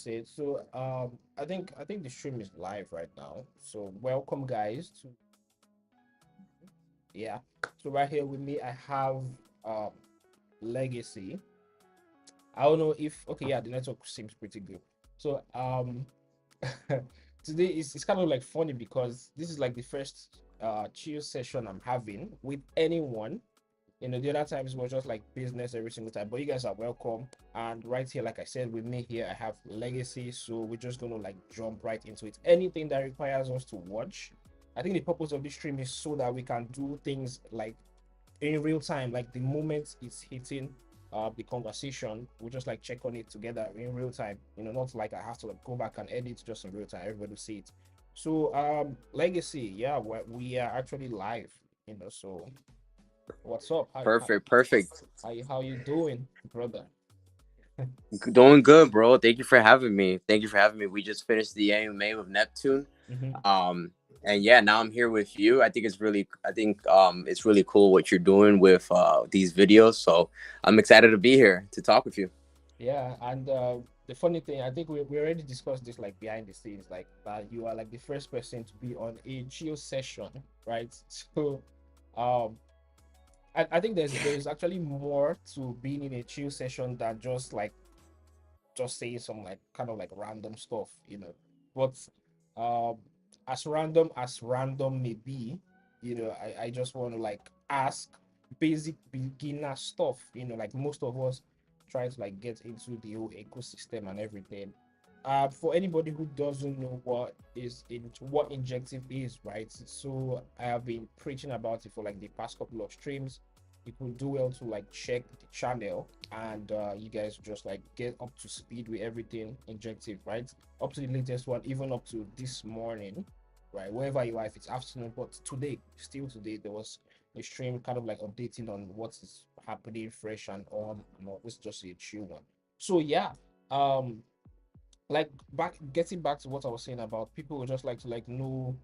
said. So I think the stream is live right now. So welcome guys to yeah. So right here with me I have um Legacy. I don't know if okay, yeah, the network seems pretty good. So today it's kind of like funny because this is like the first chill session I'm having with anyone. You know, the other times was just like business every single time. But you guys are welcome. And right here, like I said, with me here, I have Legacy. So we're just gonna like jump right into it. Anything that requires us to watch. I think the purpose of this stream is so that we can do things like in real time, like the moment it's hitting the conversation, we'll just like check on it together in real time. You know, not like I have to like go back and edit just in real time. Everybody will see it. So Legacy, yeah, we are actually live, you know, so what's up? Perfect, perfect. How you doing, brother? Doing good, bro. Thank you for having me. Thank you for having me. We just finished the AMA with Neptune. Hmm. Um, and yeah, now I'm here with you. I think it's really cool what you're doing with these videos. So I'm excited to be here to talk with you. Yeah, and the funny thing, I think we already discussed this like behind the scenes, like that you are like the first person to be on a geo session, right? So, um, I think there's actually more to being in a chill session than just saying some like kind of like random stuff, you know. But um, as random may be, you know, I just want to like ask basic beginner stuff, you know, like most of us try to like get into the whole ecosystem and everything. For anybody who doesn't know what injective is, right? So I have been preaching about it for like the past couple of streams. You could do well to like check the channel and you guys just like get up to speed with everything injective, right? Up to the latest one, even up to this morning, right? Wherever you are, if it's afternoon, but today, still today, there was a stream kind of like updating on what is happening fresh and on. No, this is just a chill one. So yeah, um, like back getting back to what I was saying about people would just like to like know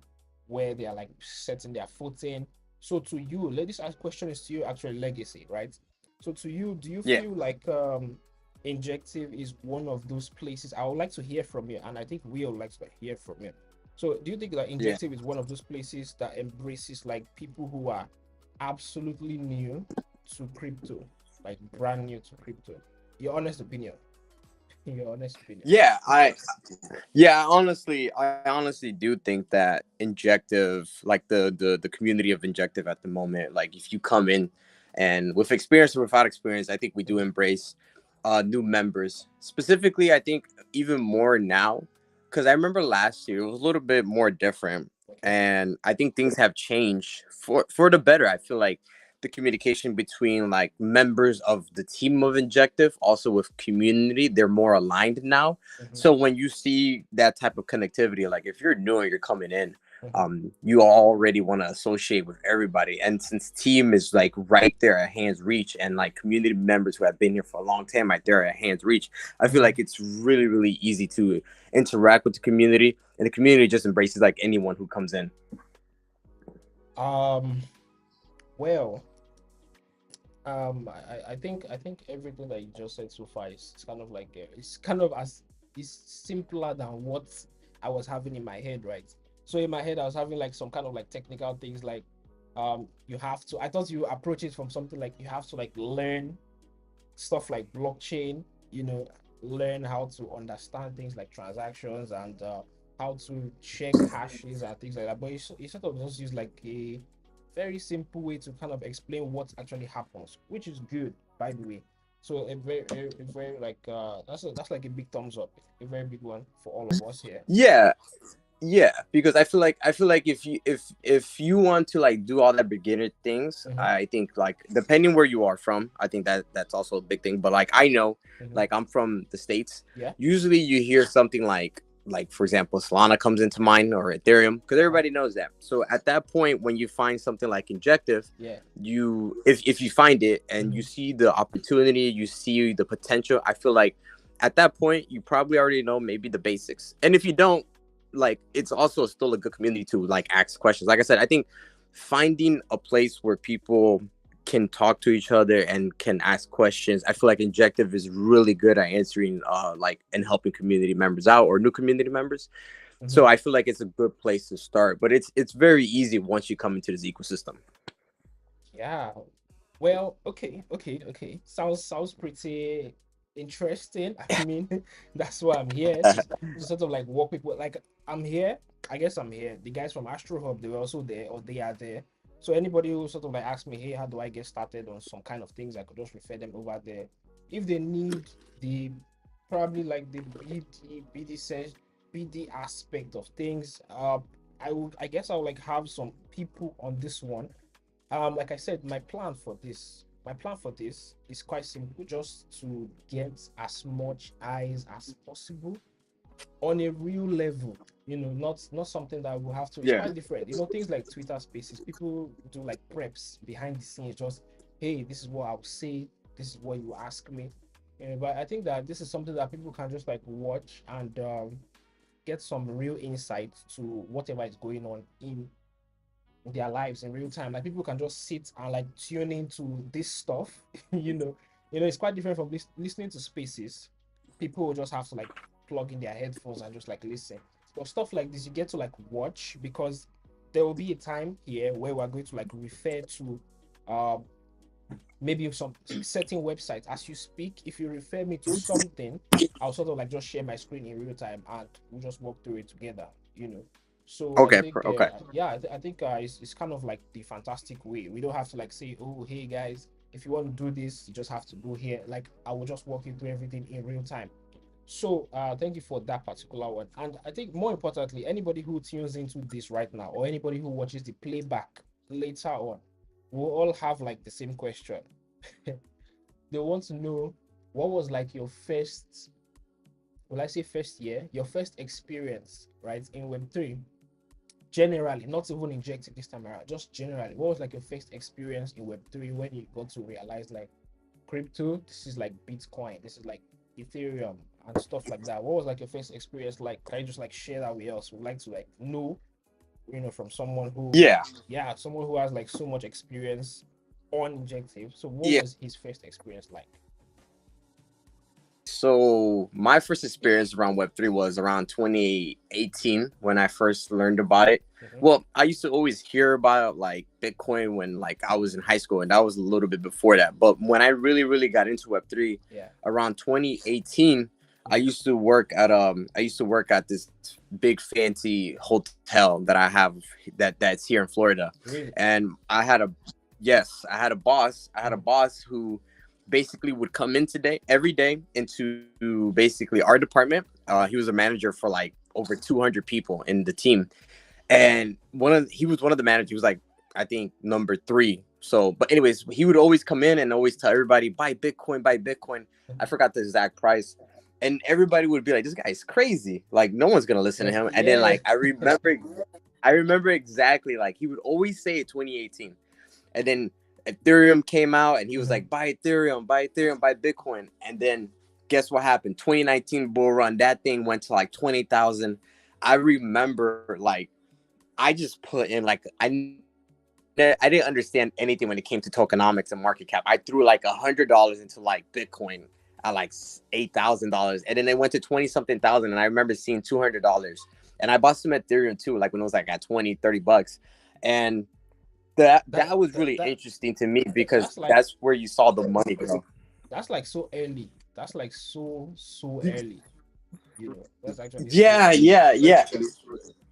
where they are like setting their footing. So to you, this question is to you actually Legacy, right? So to you, do you Yeah. feel like injective is one of those places? I would like to hear from you, and I think we would like to hear from you. So do you think that Yeah. injective is one of those places that embraces like people who are absolutely new to crypto, like brand new to crypto? Your honest opinion. Your honest opinion. Yeah, I honestly do think that injective, like the community of injective at the moment, like if you come in and with experience or without experience, I think we do embrace new members. Specifically, I think even more now, because I remember last year it was a little bit more different, Okay. and I think things have changed for the better. I feel like the communication between like members of the team of injective, also with community, they're more aligned now. Mhm, So when you see that type of connectivity, like if you're new and you're coming in, mhm. you already want to associate with everybody. And since team is like right there at hands reach, and like community members who have been here for a long time right there at hands reach, I feel Mhm. like it's really, really easy to interact with the community, and the community just embraces like anyone who comes in. Um, well, I think everything that you just said so far is kind of like it's kind of as is simpler than what I was having in my head, right? So in my head, I was having like some kind of like technical things like you have to. I thought you approach it from something like you have to like learn stuff like blockchain, you know, learn how to understand things like transactions and how to check hashes and things like that. But you sort of just use like a very simple way to kind of explain what actually happens, which is good, by the way. So a very like that's like a big thumbs up, a very big one for all of us here. Yeah, yeah, because I feel like if you want to like do all that beginner things, Hmm. I think like depending where you are from, I think that that's also a big thing. But like I know, Hmm. like I'm from the States. Yeah. Usually you hear something like for example Solana comes into mind, or Ethereum, because Uh-huh. everybody knows that. So at that point when you find something like injective, Yeah. you if you find it and you Hmm. see the opportunity, you see the potential, I feel like at that point you probably already know maybe the basics. And if you don't, like it's also still a good community to like ask questions. Like I said, I think finding a place where people can talk to each other and can ask questions. I feel like Injective is really good at answering like and helping community members out or new community members. So Mhm. I feel like it's a good place to start, but it's very easy once you come into this ecosystem. Yeah. Well, okay. Sounds pretty interesting. I mean, that's why I'm here to sort of like walk people. Like I'm here. I guess I'm here. The guys from Astro Hub, they were also there, or they are there. So anybody who sort of like asks me, hey, how do I get started on some kind of things, I could just refer them over there. If they need the probably like the BD aspect of things, I guess I'll like have some people on this one. Like I said, my plan for this is quite simple, just to get as much eyes as possible on a real level. Not something that will have to. It's Yeah. quite different. Things like Twitter Spaces, people do like preps behind the scenes. Just, hey, this is what I'll say. This is what you ask me. But I think that this is something that people can just like watch and get some real insight to whatever is going on in their lives in real time. Like people can just sit and like tune into this stuff. It's quite different from listening to spaces. People will just have to like plug in their headphones and just like listen. But stuff like this, you get to like watch, because there will be a time here where we're going to like refer to um maybe some certain websites as you speak. If you refer me to something, I'll sort of like just share my screen in real time and we'll just walk through it together. So I Okay. think Okay. yeah, I think it's kind of like the fantastic way. We don't have to like say, oh, hey guys, if you want to do this, you just have to go here. Like I will just walk you through everything in real time. So thank you for that particular one. And I think more importantly, anybody who tunes into this right now, or anybody who watches the playback later on, will all have like the same question. They want to know, what was like your first, will I say first year, your first experience, right, in Web3? Generally, not even injected this time around, just generally, what was like your first experience in Web3 when you got to realize like crypto, this is like Bitcoin, this is like Ethereum and stuff like that? What was like your first experience like? Can you just like share that with us? We'd like to like know, from someone who, Yeah. yeah, someone who has like so much experience on injective. So what Yeah. was his first experience like? So my first experience around Web3 was around 2018 when I first learned about it. Mm-hmm. Well, I used to always hear about like Bitcoin when like I was in high school, and that was a little bit before that. But when I really, really got into Web3 Yeah. around 2018, I Mm-hmm. used to work at this big fancy hotel that I have that's here in Florida. Really? And I had a boss. I had a Mm-hmm. boss who basically would come in every day into basically our department. He was a manager for like over 200 people in the team, and he was one of the managers. He was like, I think number three. So, but anyways, he would always come in and always tell everybody, buy Bitcoin, buy Bitcoin. I forgot the exact price. And everybody would be like, this guy's crazy. Like, no one's gonna listen to him. And then Yeah. like I remember exactly, like he would always say it 2018. And then Ethereum came out and he was Mm-hmm. like, buy Ethereum, buy Ethereum, buy Bitcoin. And then guess what happened? 2019 bull run, that thing went to like 20,000. I remember like I just put in like I didn't understand anything when it came to tokenomics and market cap. I threw like $100 into like Bitcoin at like $8,000, and then it went to 20 something thousand. And I remember seeing $200, and I bought some Ethereum too, like when it was like at 20, $30. And That that was that really that interesting to me because that's like that's where you saw the money go. that's like so early. That's like so early. That's actually so Yeah, early. yeah, yeah.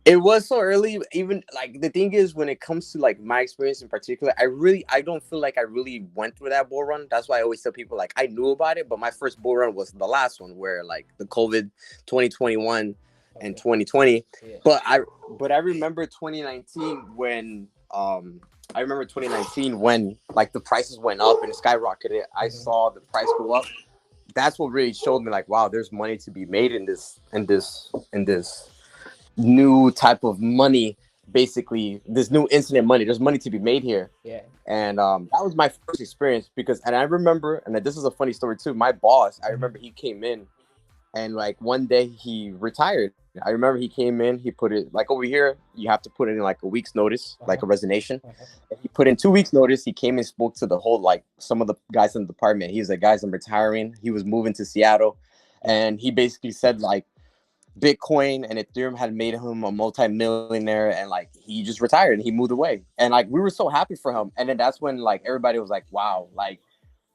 It was so early. Even like the thing is, when it comes to like my experience in particular, I don't feel like I really went through that bull run. That's why I always tell people like I knew about it, but my first bull run was the last one where like the COVID 2021 and Okay. 2020. Yeah. But I remember 2019 when I remember 2019 when like the prices went up and skyrocketed. I Mm-hmm. saw the price go up. That's what really showed me like, wow, there's money to be made in this new type of money. Basically this new internet money, there's money to be made here. Yeah. And that was my first experience because, and I remember, and this is a funny story too, my boss, I Mm-hmm. remember he came in and like one day he retired. I remember he came in, he put it like over here, you have to put in like a week's notice, like Uh-huh. a resignation. Uh-huh. And he put in 2 weeks notice. He came and spoke to the whole, like some of the guys in the department. He was like, guys, I'm retiring. He was moving to Seattle, Yeah. and he basically said like Bitcoin and Ethereum had made him a multi-millionaire, and like he just retired and he moved away. And like we were so happy for him. And then that's when like everybody was like, wow, like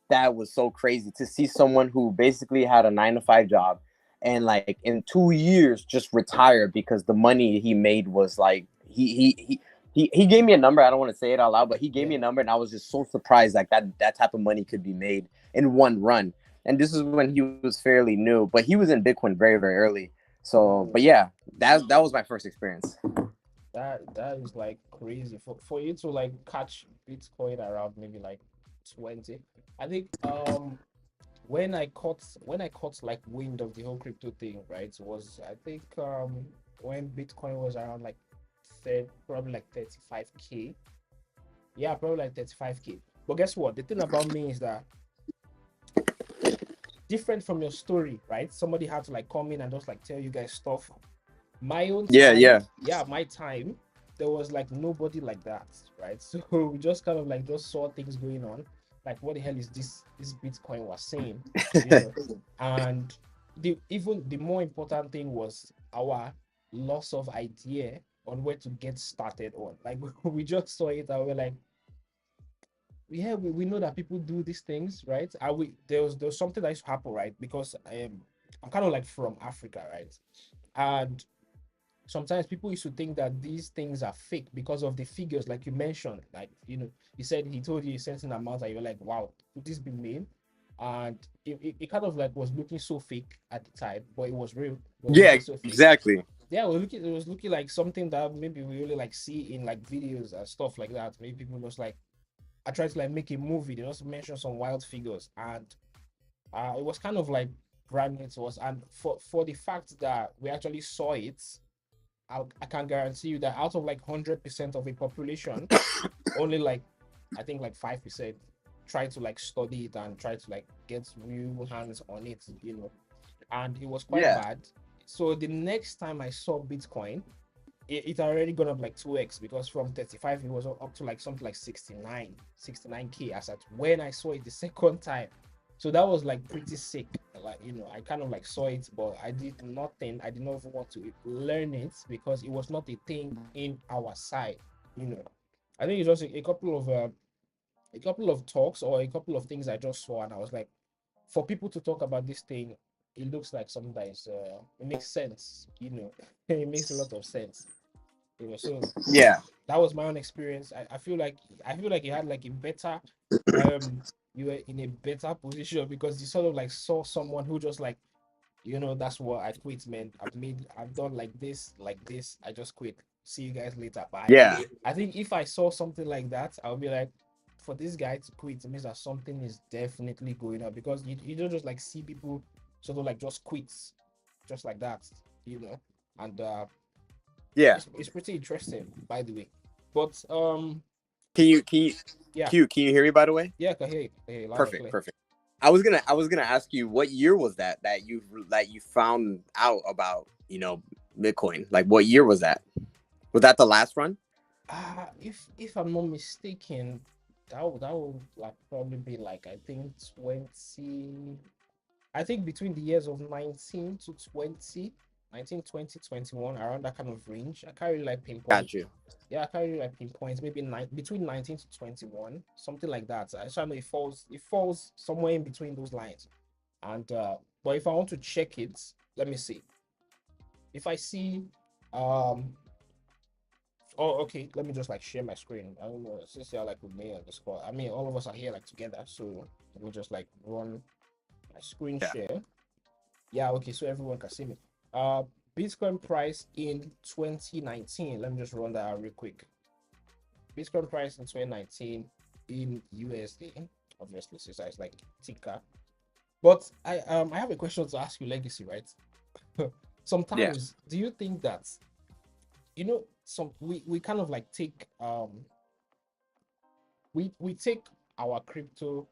that was so crazy to see someone who basically had a 9 to 5 job and like in 2 years just retired because the money he made was like he gave me a number. I don't want to say it out loud, but he gave Yeah. me a number, and I was just so surprised like that type of money could be made in one run. And this is when he was fairly new, but he was in Bitcoin very very early. So, but Oh, yeah, that was my first experience. that is like crazy for you to like catch Bitcoin around maybe like 20. I think when I caught like wind of the whole crypto thing, right? Was I think when Bitcoin was around like probably like 35K. Yeah, probably like 35K. But guess what? The thing about me is that different from your story, right? Somebody had to like come in and just like tell you guys stuff. My own Yeah, time, yeah, yeah, my time, there was like nobody like that, right? So we just kind of like just saw things going on. Like, what the hell is this Bitcoin was saying, you know? And the more important thing was our loss of idea on where to get started on. Like we just saw it and we're like, yeah, we know that people do these things, right? And there was something that used to happen, right? Because I'm kind of like from Africa, right? And sometimes people used to think that these things are fake because of the figures, like you mentioned. Like, he said he told you a certain amount, and you're like, wow, could this be mean? And it kind of like was looking so fake at the time, but it was real. It was yeah, looking so fake. exactly. Yeah, it was looking like something that maybe we really like see in like videos and stuff like that. Maybe people just like, I tried to like make a movie. They just mention some wild figures, and it was kind of like brand new to us. And for the fact that we actually saw it, I can guarantee you that out of like 100% of a population, only like, I think like 5% try to like study it and try to like get real hands on it. And it was quite Yeah, bad. So the next time I saw Bitcoin, it already gone up like 2x, because from 35 it was up to like something like 69K as at when I saw it the second time. So that was like pretty sick. Like, I kind of like saw it, but I did nothing. I did not even want to learn it because it was not a thing in our side. you know I think it's just a couple of talks or a couple of things I just saw, and I was like, for people to talk about this thing, it looks like something that is it makes sense. It makes a lot of sense. So yeah, that was my own experience. I feel like you had like a better um you were in a better position because you sort of like saw someone who just like, that's what I quit, man. I've done like this. I just quit. See you guys later. Bye. yeah, I think if I saw something like that, I'll be like, for this guy to quit, it means that something is definitely going on, because you don't just like see people sort of like just quits just like that, you know. And yeah. it's pretty interesting, by the way. But Can you yeah, can you hear me by the way? yeah, I can hear you. Loud and Perfect, clear. perfect. I was gonna ask you what year was that you found out about Bitcoin. Like what year was that? Was that the last run? If I'm not mistaken, that would like probably be like, I think 20. I think between the years of 19 to 20, 19, 20, 21, around that kind of range. I can't really like pinpoint. Got you. Yeah, I can't really like pinpoint. Maybe between 19 to 21, something like that. I just know it falls somewhere in between those lines. And but if I want to check it, let me see. If I see, um, oh, okay, let me just like share my screen. I don't know, since you're like with me on the squad. I mean, all of us are here like together, so let me just like run my screen Yeah. share. Yeah, okay, so everyone can see me. Uh, Bitcoin price in 2019. Let me just run that out real quick. Bitcoin price in 2019 in USD. Obviously, since it's like ticker. But I have a question to ask you, Legacy, right? Yeah. Sometimes, do you think that some we kind of like take we take our crypto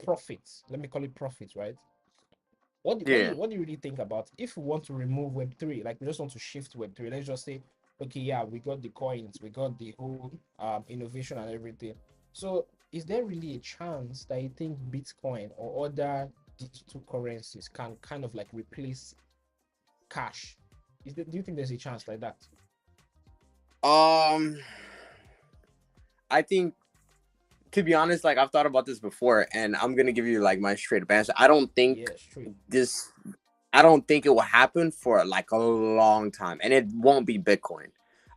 profits, let me call it profits, right? Yeah. what do you really think about if we want to remove Web3, like we just want to shift Web3? Let's just say, okay, yeah, we got the coins, we got the whole innovation and everything. So is there really a chance that you think Bitcoin or other digital currencies can kind of like replace cash? Do you think there's a chance like that? Um, I think, to be honest, like I've thought about this before, and I'm gonna give you like my straight up answer. Yeah, straight. This, I don't think it will happen for like a long time, and it won't be Bitcoin.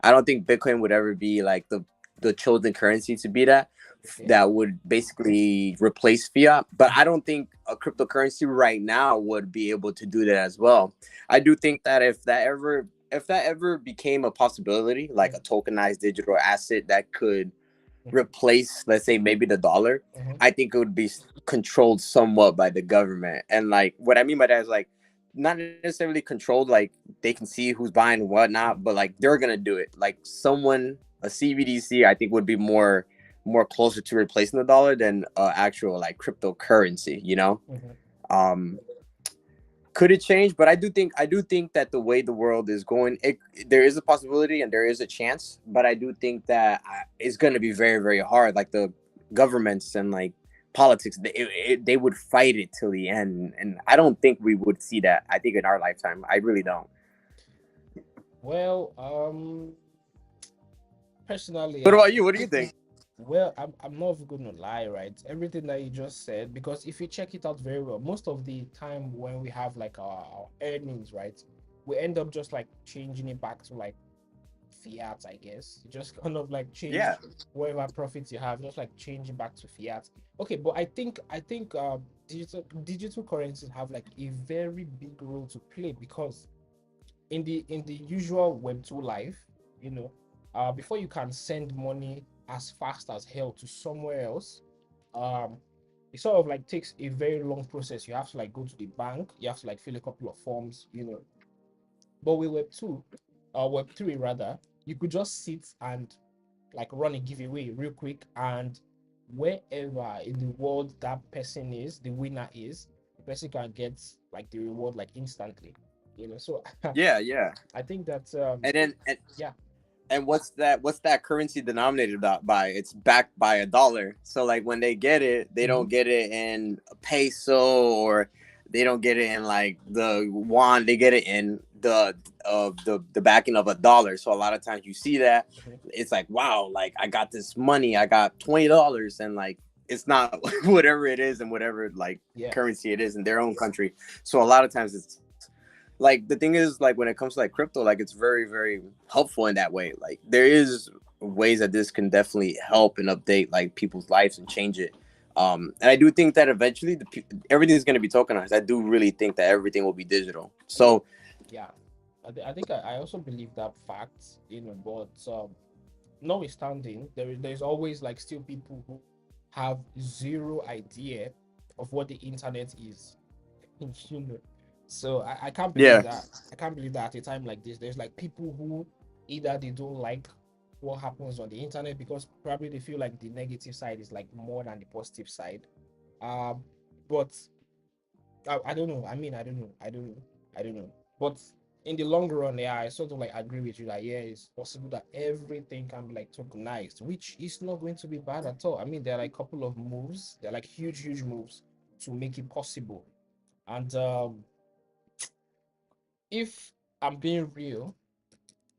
I don't think Bitcoin would ever be like the chosen currency to be Okay. that would basically replace fiat. But I don't think a cryptocurrency right now would be able to do that as well. I do think that if that ever became a possibility, like a tokenized digital asset that could Mhm, replace, let's say, maybe the dollar, mhm, I think it would be controlled somewhat by the government. And like what I mean by that is like not necessarily controlled, like they can see who's buying and whatnot, but like they're gonna do it. Like someone, a CBDC, I think would be more closer to replacing the dollar than actual like cryptocurrency. You know, mhm. um, could it change? But I do think that the way the world is going, there is a possibility and there is a chance. But I do think that it's going to be very very hard. Like the governments and like politics, they would fight it till the end, and I don't think we would see that. I think in our lifetime, I really don't. Well, personally, What about you? What do you think? well, I'm not even gonna lie, right? Everything that you just said, because if you check it out very well, most of the time when we have like our earnings, right, we end up just like changing it back to like fiat, I guess. You just kind of like change Yeah, whatever profits you have, just like change it back to fiat. Okay, but I think digital currencies have like a very big role to play because in the usual Web2 life, you know, before you can send money as fast as hell to somewhere else, um, it sort of like takes a very long process. You have to like go to the bank, you have to like fill a couple of forms, you know. But with Web2, Web3 rather, you could just sit and like run a giveaway real quick, and wherever in the world that person is, the winner is, the person can get like the reward like instantly, you know. So yeah, yeah. I think that And then yeah. and what's that currency denominated by? It's backed by a dollar. So like when they get it, they Mhm. don't get it in a peso, or they don't get it in like the yuan. They get it in the backing of a dollar. So a lot of times you see that, Mhm. it's like, wow, like I got this money, I got $20, and like it's not whatever it is and whatever like Yeah. currency it is in their own country. So a lot of times it's like the thing is like when it comes to like crypto, like it's very very helpful in that way. Like there is ways that this can definitely help and update like people's lives and change it. And I do think that eventually everything is going to be tokenized. I do really think that everything will be digital. So Yeah. I think I also believe that fact, you know, but notwithstanding, there's always like still people who have zero idea of what the internet is. You know. So I can't believe yeah, that. I can't believe that at a time like this, there's like people who either they don't like what happens on the internet because probably they feel like the negative side is like more than the positive side. Um, but I don't know. I mean, I don't know. I don't know. I don't know. But in the long run, yeah, I sort of like agree with you that yeah, it's possible that everything can be like tokenized, which is not going to be bad at all. I mean, there are like a couple of moves, they're like huge, huge moves to make it possible. And if I'm being real,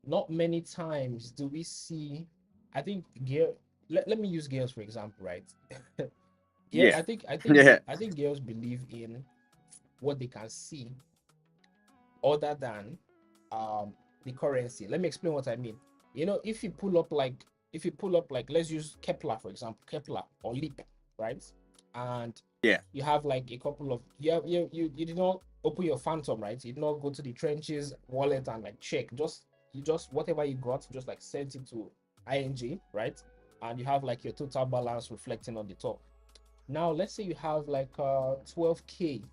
not many times do we see. I think girl. Let me use girls for example, right? Yeah, yeah, I think yeah, I think girls believe in what they can see other than the currency. Let me explain what I mean. You know, if you pull up like let's use Kepler for example, Kepler or Leap, right? And yeah, you have like a couple of you did not open your phantom, right? You did not go to the trenches wallet and like check. You just whatever you got, just like sent it to ING, right? And you have like your total balance reflecting on the top. Now let's say you have like 12K.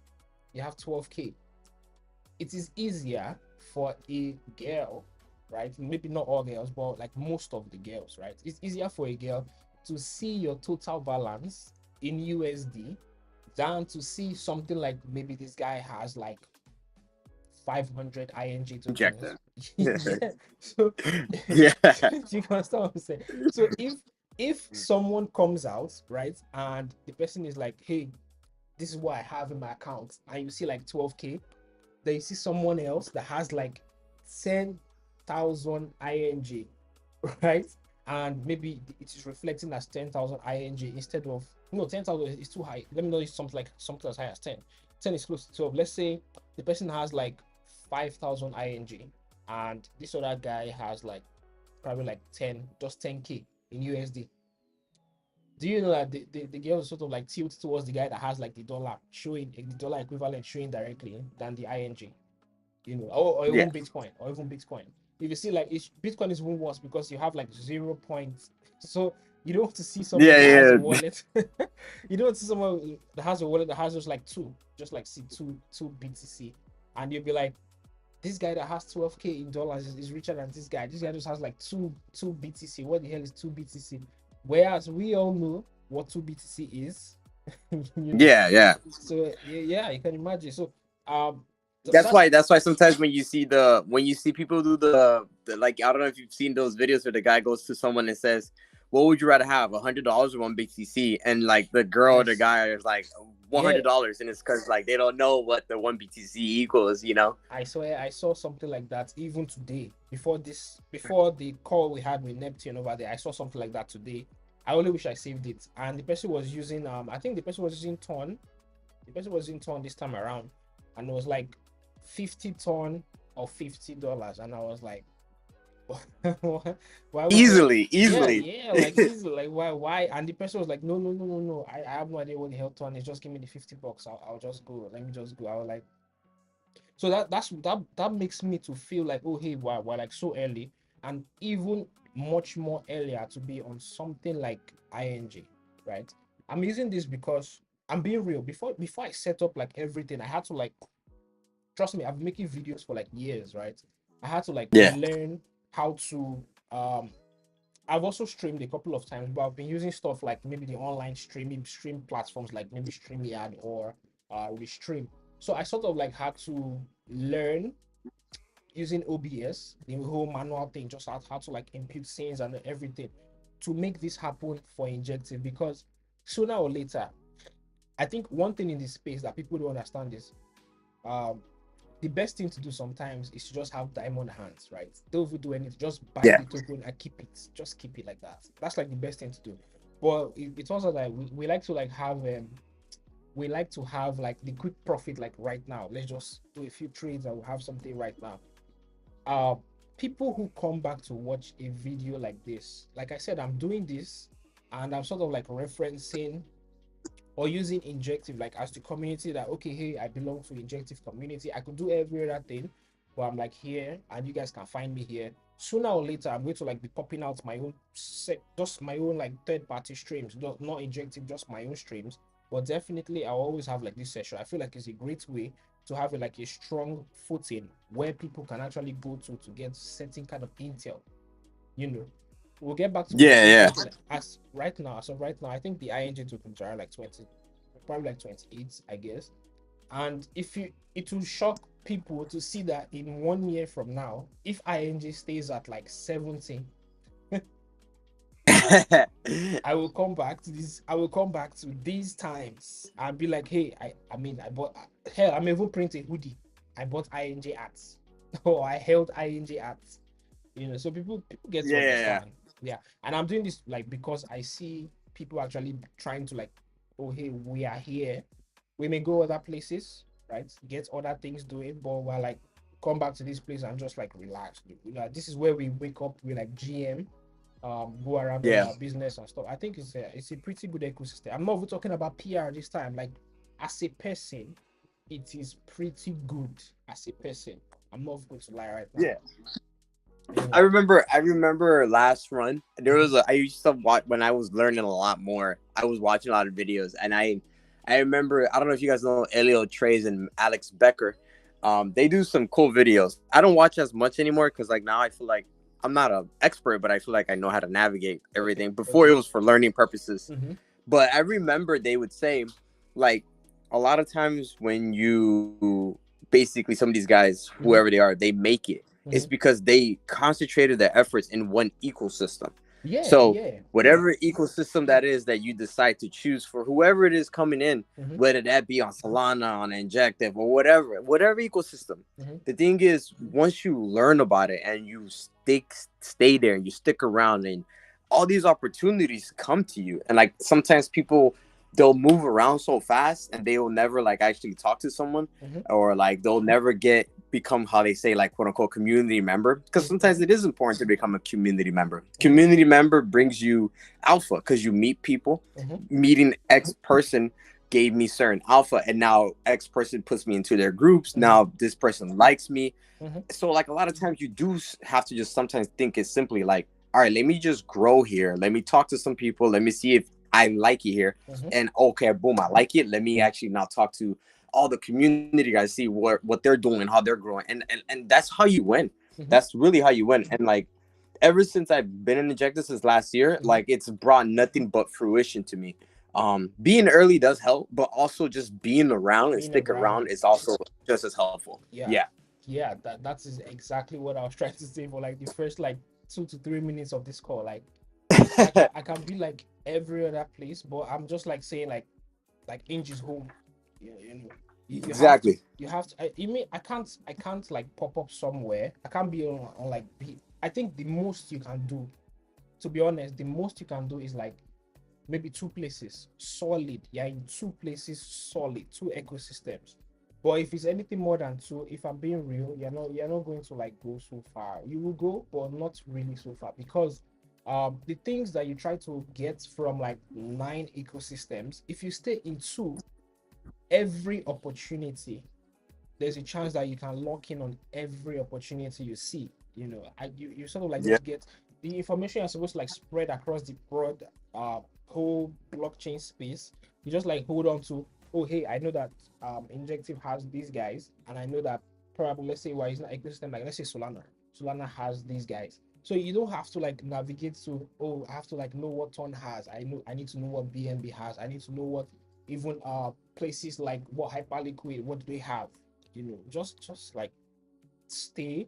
You have 12K. It is easier for a girl, right? Maybe not all girls, but like most of the girls, right? It's easier for a girl to see your total balance in USD than to see something like maybe this guy has like 500 ING tokens. Injector. Yeah. So Yeah. you can understand what I'm saying. So if someone comes out, right, and the person is like, hey, this is what I have in my account, and you see like 12K, then you see someone else that has like 10,000 ING, right? And maybe it is reflecting as 10,000 ING instead of, no, 10,000 is too high. Let me know if something as high as 10. 10 is close to 12. Let's say the person has like 5,000 ING, and this other guy has like probably like 10, just 10K in USD. Do you know that the girl sort of like tilt towards the guy that has like the dollar showing, the dollar equivalent showing directly than the ING, or Yeah. even Bitcoin, or even Bitcoin. If you see like Bitcoin is even worse because you have like 0 points. So you don't want to see someone Yeah, that has a yeah. wallet. You don't want to see someone that has a wallet that has just like just like see two BTC, and you'll be like, this guy that has 12K in dollars is richer than this guy. This guy just has like two BTC. What the hell is two BTC? Whereas we all know what two BTC is, you know. Yeah, yeah. So yeah, you can imagine. So um, That's that's why sometimes when you see people do the like, I don't know if you've seen those videos where the guy goes to someone and says, what would you rather have, $100 or one BTC? And like the girl or the yes, guy is like yeah. $100, and it's because like they don't know what the one BTC equals, you know? I saw something like that even today. Before the call we had with Neptune over there, I saw something like that today. I only wish I saved it. And the person was using I think the person was using ton. The person was using ton this time around, and it was like 50 ton or $50, and I was like, why would you? Easily, Yeah, easily. yeah, like easy, like why? And the person was like, no, no, no, no, no. I have no idea what the hell ton is. Just give me the $50. I'll just go. Let me just go. I was like, so that makes me to feel like, oh hey, wow, we're like so early, and even much more earlier to be on something like ING, right? I'm using this because I'm being real. Before I set up like everything, I had to like, trust me, I've been making videos for like years, right? I had to like Yeah. learn how to I've also streamed a couple of times, but I've been using stuff like maybe the online stream platforms like maybe StreamYard or Restream. So I sort of like had to learn using OBS, the whole manual thing, just how to like impute scenes and everything to make this happen for Injective, because sooner or later, I think one thing in this space that people don't understand is um the best thing to do sometimes is to just have diamond hands, right? Don't even do anything, just buy Yeah. the token and keep it. Just keep it like that. That's like the best thing to do. But it's also that we like to like have we like to have like the quick profit like right now. Let's just do a few trades and we'll have something right now. Uh People who come back to watch a video like this, like I said, I'm doing this and I'm sort of like referencing or using Injective like as the community that, okay, hey, I belong to Injective community. I could do every other thing, but I'm like here and you guys can find me here. Sooner or later, I'm going to like be popping out my own just my own like third party streams, not Injective, just my own streams. But definitely I'll always have like this session. I feel like it's a great way to have like a strong footing where people can actually go to get certain kind of intel, you know. We'll get back to Yeah, yeah. something like as of right now, I think the ING tokens are like 20, probably like 28, I guess. And it will shock people to see that in 1 year from now, if ING stays at like 70, I will come back to this. I will come back to these times and be like, hey, I mean, I bought, hell, I'm even printing a hoodie. I bought ING ads, or I held ING ads. So people get to Yeah. understand. Yeah, and I'm doing this like because I see people actually trying to like, oh hey, we are here. We may go other places, right? Get other things doing, but we're like come back to this place and just like relax. This is where we wake up. We like GM, go around doing Yeah. our business and stuff. I think it's a pretty good ecosystem. I'm not even talking about PR this time. Like as a person, it is pretty good as a person. I'm not going to lie right now. Yeah. You I know. remember last run. There Mhm. was I used to watch when I was learning a lot more. I was watching a lot of videos, and I remember, I don't know if you guys know Elio Trey's and Alex Becker. They do some cool videos. I don't watch as much anymore because like now I feel like I'm not an expert, but I feel like I know how to navigate Okay. everything. Before it Okay. was for learning purposes. Mm-hmm. But I remember they would say, like, a lot of times when you basically, some of these guys, Mm-hmm. whoever they are, they make it, it's Mm-hmm. because they concentrated their efforts in one ecosystem. Yeah, So yeah. whatever ecosystem that is that you decide to choose for whoever it is coming in, Mm-hmm. whether that be on Solana, on Injective, or whatever ecosystem, Mm-hmm. the thing is, once you learn about it and you stay there and you stick around, and all these opportunities come to you. And like sometimes people, they'll move around so fast and they will never like actually talk to someone, Mm-hmm. or like they'll never get become, how they say, like quote unquote community member, because sometimes Mm-hmm. it is important to become a community member. Mm-hmm. Community member brings you alpha because you meet people. Mm-hmm. Meeting X person gave me certain alpha, and now X person puts me into their groups. Mm-hmm. Now this person likes me. Mm-hmm. So like a lot of times you do have to just sometimes think it's simply like, all right, let me just grow here, let me talk to some people, let me see if I like it here. Mm-hmm. And okay, boom, I like it, let me actually now talk to all the community guys, see what they're doing, how they're growing. And that's how you win. Mm-hmm. That's really how you win. And like ever since I've been in Injector since last year, Mm-hmm. like it's brought nothing but fruition to me. Being early does help, but also just being around and Being stick around around. is also just as helpful. Yeah. Yeah. Yeah, that is exactly what I was trying to say for like the first like 2 to 3 minutes of this call. Like I can be like every other place, but I'm just like saying like Inge is home. You know, you have to Exactly. you mean I can't like pop up somewhere. I can't be on like be. I think the most you can do, to be honest, the most you can do is like maybe two places solid. Yeah, in two places solid, two ecosystems. But if it's anything more than two, if I'm being real, you're not going to like go so far. You will go, but not really so far, because the things that you try to get from like nine ecosystems, if you stay in two, every opportunity, there's a chance that you can lock in on every opportunity you see. You sort of like Yeah. just get the information you're supposed to like spread across the broad whole blockchain space. You just like hold on to, oh hey, I know that Injective has these guys, and I know that probably, let's say, why it's not ecosystem, like let's say Solana has these guys. So you don't have to like navigate to, oh, I have to like know what Ton has. I need to know what BNB has. I need to know what even places like what Hyperliquid, what do they have. Just like stay.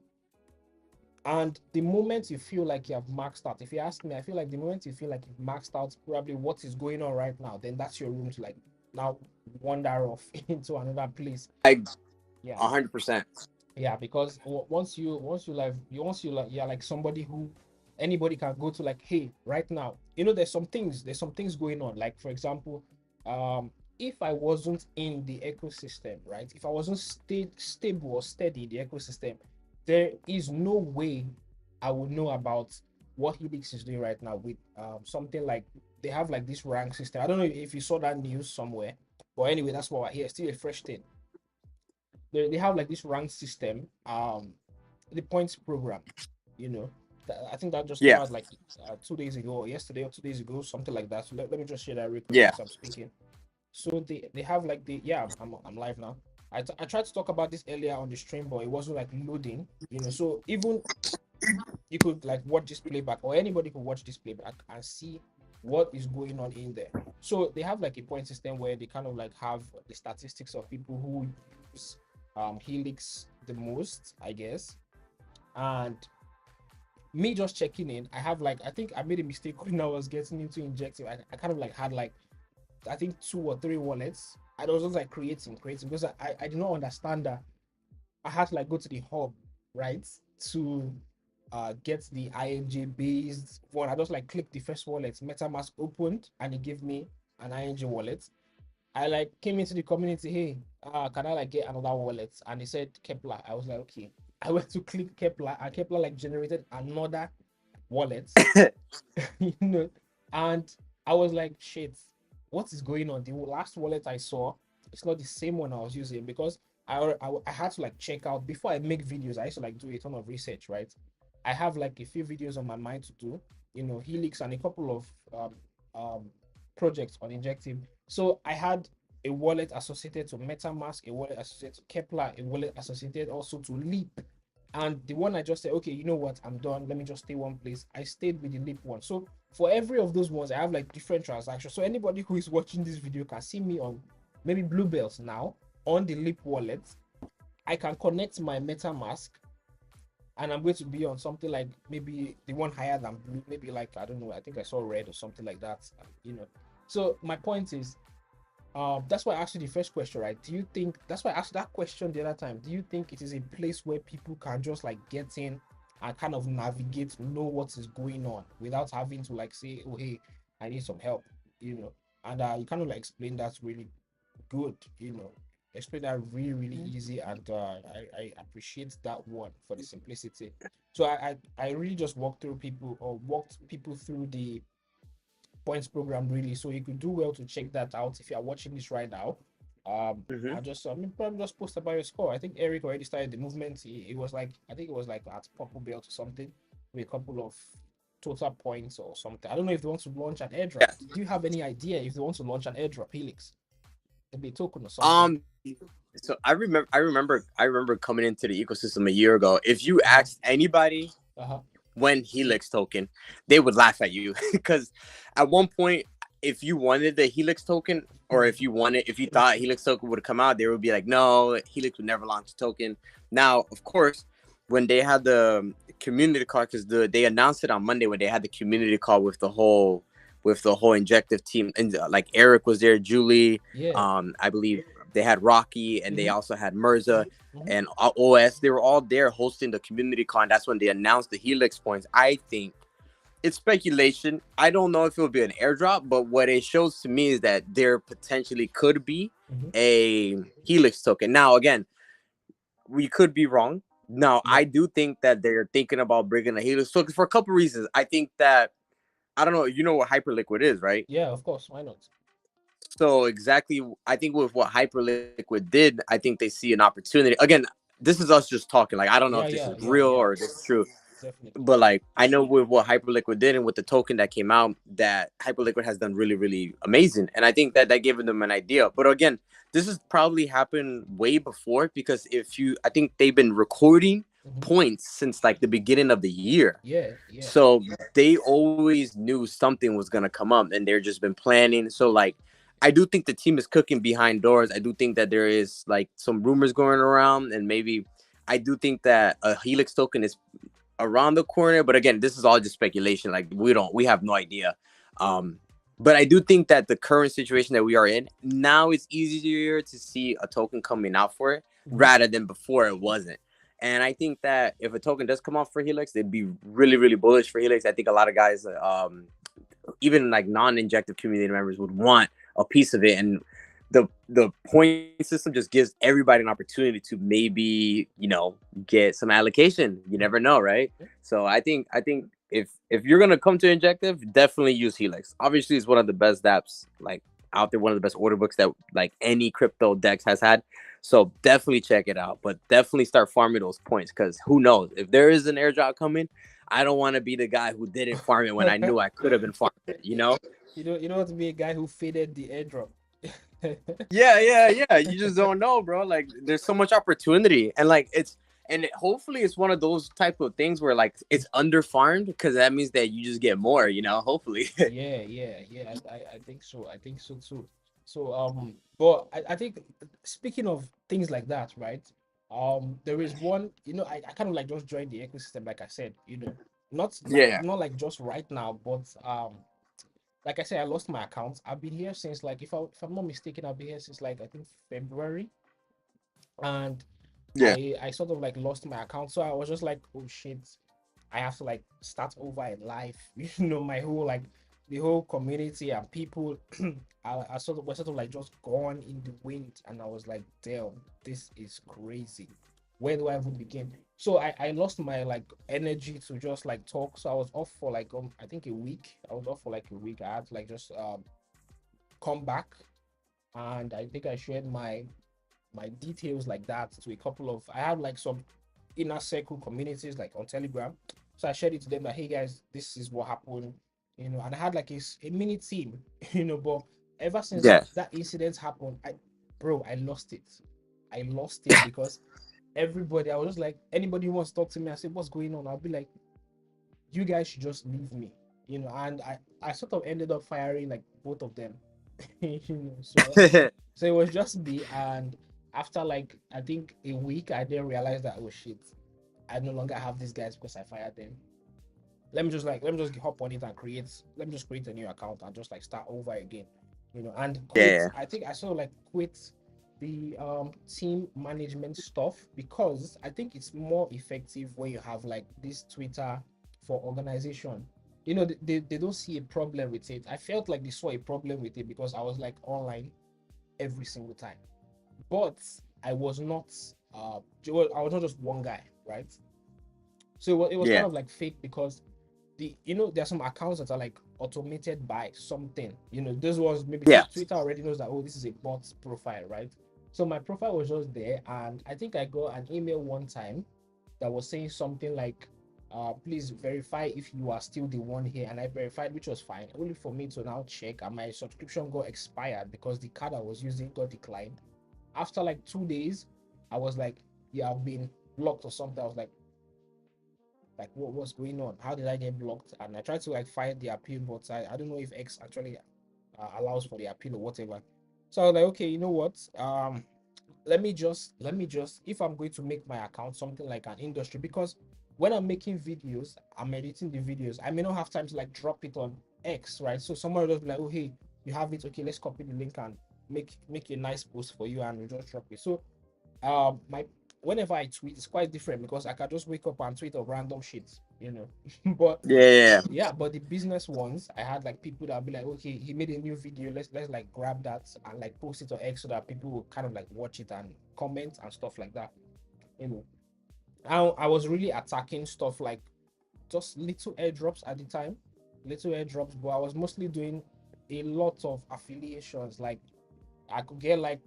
And the moment you feel like you have maxed out, if you ask me, I feel like the moment you feel like you've maxed out probably what is going on right now, then that's your room to like now wander off into another place. Like Yeah. 100%. Yeah, because once you like you're like somebody who anybody can go to, like, hey, right now, there's some things going on. Like, for example, if I wasn't in the ecosystem, right? If I wasn't stable or steady in the ecosystem, there is no way I would know about what Helix is doing right now with something like, they have like this rank system. I don't know if you saw that news somewhere, but anyway, that's what I hear. Still a fresh thing. They have like this rank system, the points program. you know I think that just came Yeah. out like 2 days ago, or yesterday or 2 days ago, something like that. So let me just share that real quick Yeah. as I'm speaking. So they have like the yeah, I'm live now. I tried to talk about this earlier on the stream, but it wasn't like loading. So even you could like watch this playback, or anybody could watch this playback and see what is going on in there. So they have like a point system where they kind of like have the statistics of people who use Helix the most, I guess. And me just checking in, I have like, I think I made a mistake when I was getting into Injective. I kind of like had like, I think 2 or 3 wallets. I was just like creating because I did not understand that I had to like go to the hub, right, to get the INJ based one. I just like clicked the first wallet, MetaMask opened, and it gave me an INJ wallet. I like came into the community, hey, can I like get another wallet? And he said Kepler. I was like, okay. I went to click Kepler, and Kepler like generated another wallet, you know, and I was like, shit, what is going on? The last wallet I saw, it's not the same one I was using, because I had to like check out before I make videos. I used to like do a ton of research, right? I have like a few videos on my mind to do, Helix and a couple of projects on Injective. So I had a wallet associated to MetaMask, a wallet associated to Kepler, a wallet associated also to Leap. And the one I just said, okay, you know what, I'm done. Let me just stay one place. I stayed with the Leap one. So for every of those ones, I have like different transactions. So anybody who is watching this video can see me on maybe blue belts now on the Leap wallet. I can connect my MetaMask, and I'm going to be on something like maybe the one higher than blue, maybe like, I don't know, I think I saw red or something like that, you know. So my point is, that's why I asked you the first question, right? Do you think that's why I asked that question the other time? Do you think it is a place where people can just like get in and kind of navigate, know what is going on without having to like say, oh hey, I need some help, you know? And you kind of like explain that really good, you know. Explain that really, really easy, and I appreciate that one for the simplicity. So I really just walked people through the points program really, so you could do well to check that out if you are watching this right now. Hmm. I just I mean probably just post about your score. I think Eric already started the movement. It was like, I think it was like at purple belt or something with a couple of total points or something. I don't know if they want to launch an airdrop. Yeah. Do you have any idea if they want to launch an airdrop, Helix? Maybe a token or something. Um. So I remember coming into the ecosystem a year ago. If you Uh-huh. asked anybody Uh-huh. when Helix token, they would laugh at you because at one point, if you wanted the Helix token, or if you thought Helix token would come out, they would be like, no, Helix would never launch a token. Now, of course, when they had the community call, because they announced it on Monday when they had the community call with the whole injective team, and like Eric was there, Julie, Yeah. I believe they had Rocky, and they Mm-hmm. also had Mirza Mm-hmm. and OS. They were all there hosting the community con. That's when they announced the Helix points. I think it's speculation. I don't know if it will be an airdrop, but what it shows to me is that there potentially could be Mm-hmm. a Helix token. Now, again, we could be wrong. Now, Yeah. I do think that they're thinking about bringing a Helix token for a couple reasons. I think that, I don't know, you know what Hyperliquid is, right? Yeah, of course. Why not? So exactly, I think with what Hyperliquid did, I think they see an opportunity. Again, this is us just talking. Like, I don't know if Yeah, this yeah, is yeah, real yeah. or this is true. Definitely. But like, I know with what Hyperliquid did and with the token that came out, that Hyperliquid has done really, really amazing. And I think that that gave them an idea. But again, this has probably happened way before, because I think they've been recording Mm-hmm. points since like the beginning of the year. Yeah, yeah. So they always knew something was gonna come up, and they're just been planning. So like, I do think the team is cooking behind doors. I do think that there is like some rumors going around, and maybe I do think that a Helix token is around the corner. But again, this is all just speculation. Like, we have no idea. Um, but I do think that the current situation that we are in now, is easier to see a token coming out for it Mm-hmm. rather than before it wasn't. And I think that if a token does come out for Helix, they'd be really, really bullish for Helix. I think a lot of guys, even like non-injective community members, would want a piece of it. And the point system just gives everybody an opportunity to maybe, get some allocation. You never know, right? So I think if you're gonna come to injective, definitely use Helix. Obviously, it's one of the best dApps like out there, one of the best order books that like any crypto dex has had. So definitely check it out, but definitely start farming those points, because who knows, if there is an airdrop coming, I don't want to be the guy who didn't farm it when I knew I could have been farming it, you know? You don't want to be a guy who faded the airdrop. Yeah, yeah, yeah. You just don't know, bro. Like, there's so much opportunity, and like hopefully it's one of those type of things where like it's under farmed, because that means that you just get more, hopefully. Yeah, yeah, yeah. I think so. I think so too. So but I think speaking of things like that, right? There is one, I kind of like just joined the ecosystem, like I said, Yeah. not like just right now, but like I said, I lost my account. I've been here since like, if I'm not mistaken, I've been here since like, I think February, and Yeah. I sort of like lost my account. So I was just like, oh shit, I have to like start over in life. My whole like the whole community and people I sort of was sort of like just gone in the wind, and I was like, damn, this is crazy. Where do I even begin? So I lost my like energy to just like talk. So I was off for like I think a week. I was off for like a week. I had to like just come back, and I think I shared my details like that to a couple of, I have like some inner circle communities like on Telegram. So I shared it to them that, hey guys, this is what happened, and I had like a mini team, but ever since Yeah. that incident happened, I lost it. I lost it because everybody, I was just like, anybody who wants to talk to me, I said, what's going on? I'll be like, you guys should just leave me, and I sort of ended up firing like both of them. So it was just me. And after like I think a week, I didn't realize that, oh shit, I no longer have these guys because I fired them. Let me just hop on it and let me just create a new account and just like start over again, and quit. Yeah, I think I sort of like quit the team management stuff because I think it's more effective when you have like this Twitter for organization. They don't see a problem with it. I felt like they saw a problem with it because I was like online every single time, but I was not I was not just one guy, right? So it was kind yeah, of like fake because there are some accounts that are like automated by something. This was maybe yeah. Twitter already knows that, oh, this is a bot profile, right? So my profile was just there, and I think I got an email one time that was saying something like, please verify if you are still the one here. And I verified, which was fine, only for me to now check, and my subscription got expired because the card I was using got declined. After like 2 days, I was like, you have been blocked or something. I was like what's going on? How did I get blocked? And I tried to like find the appeal, but I don't know if X actually allows for the appeal or whatever. So I was like, okay, you know what? Let me just if I'm going to make my account something like an industry, because when I'm making videos, I'm editing the videos, I may not have time to like drop it on X, right? So someone will just be like, oh hey, you have it, okay, let's copy the link and make a nice post for you, and we just drop it. So my whenever I tweet, it's quite different because I can just wake up and tweet of random shit. But Yeah, yeah, but the business ones, I had like people that be like, okay, he made a new video, let's like grab that and like post it on X so that people will kind of like watch it and comment and stuff like that. You know, I was really attacking stuff like just little airdrops at the time, little airdrops, but I was mostly doing a lot of affiliations. Like I could get like